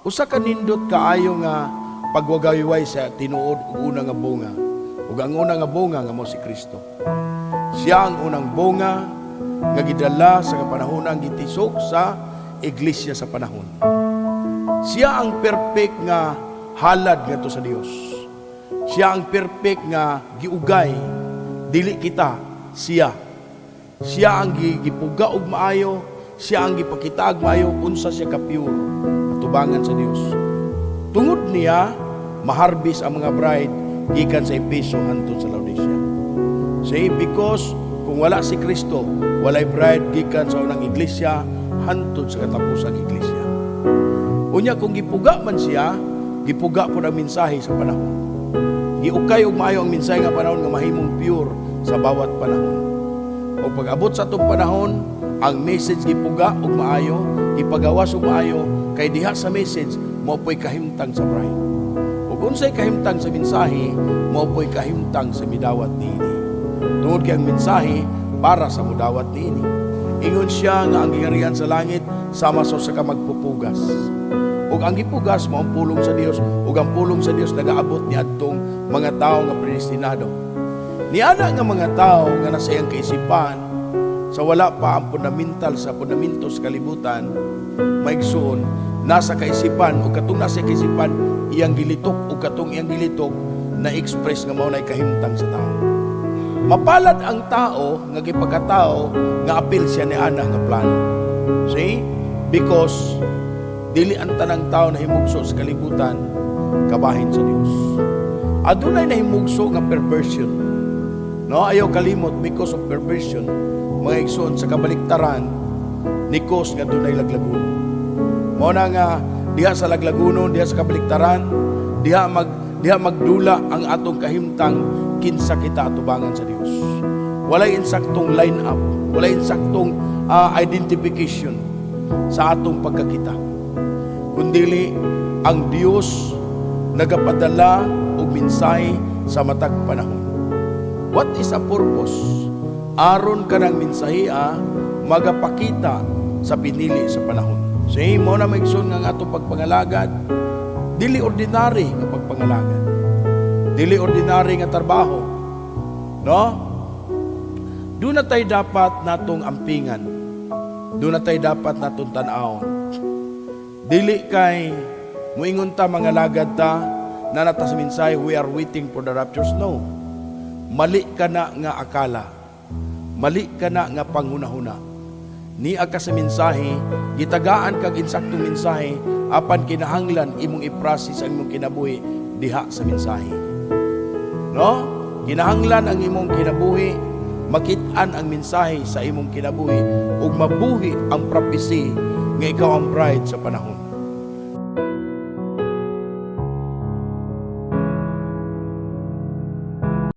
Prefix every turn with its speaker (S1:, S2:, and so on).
S1: Usa ka nindot kaayo nga pagwagayway sa tinuod ug una nga bunga. Ug ang una nga bunga nga mo si Kristo. Siya ang unang bunga nga gidala sa kapanahonang gitisok sa iglesia sa panahon. Siya ang perfect nga halad ngadto sa Dios. Siya ang perfect nga giugay, dili kita, siya. Siya ang gipuga og maayo, siya ang gipakita og maayo unsa siya ka pure. Tubangan sa Dios. Tungod niya, maharbis ang mga bride gikan sa Efeso hangtod sa Laodicea. Say, because kung wala si Kristo, walay bride gikan sa unang iglesia hangtod sa katapusang iglesia. Unya kung gipuga man siya, gipuga po ang mensahe sa panahon. Giukay og maayo ang mensahe nga panahon nga mahimong pure sa bawat panahon. O pag-abot sa atong panahon, ang message gipuga og maayo, ipagawas og maayo, kay diha sa message mo po'y kahimtang sa bride. Ug unsay kahimtang sa mensahe, mo po'y kahimtang sa midawat niini. Tungod kay ang mensahe para sa mudawat niini. Ingon siya nga ang gingarihan sa langit sama sa ka magpupugas. Ug ang gipugas mao ang pulong sa Dios, ug ang pulong sa Dios nagaabot ni adtong mga tawo nga predestinado. Niana nga mga tawo nga nasa iyang kaisipan sa wala pa ang fundamento sa kalibutan, maigsoon nasa kaisipan o katong nasa kaisipan iyang gilitok o katong iyang gilitok na express nga mao nay kahimtang sa tao. Mapalad ang tao nga gipagkatao nga apil siya ni ana nga plano. See? Because dili ang tanang tao na himugso sa kalibutan kabahin sa Dios. Adunay nahimugso nga perversion. No, ayaw kalimot because of perversion. Mga igsoon sa kabaliktaran nikos nga dunay laglagon. Mao na nga diha sa laglagonon, diha sa kabaliktaran, diha magdula ang atong kahimtang kinsa kita atubangan sa Dios. Walay insaktong line up, walay insaktong identification sa atong pagkakita. Kundili ang Dios nagapadala og mensahe sa matag panahon. What is a purpose? Aron kanang mensahiya magapakita sa pinili sa panahon. Say mo na maigsoon nga atong pagpangalagad, dili ordinary nga pagpangalagad. Dili ordinary nga trabaho. No? Doon na tayo dapat natong ampingan. Doon na tayo dapat natong tan-awon. Dili kay muingon ta mga lagad ta na nata sa mensahe we are waiting for the raptures. No. Mali ka na nga akala. Mali ka na nga panghunahuna. Niya ka sa mensahe, gitagaan kag insaktong mensahe, apan kinahanglan imong i-process ang imong kinabuhi diha sa mensahe. No? Kinahanglan ang imong kinabuhi, makit-an ang mensahe sa imong kinabuhi, ug mabuhi ang prophecy nga ikaw ang bride sa panahon.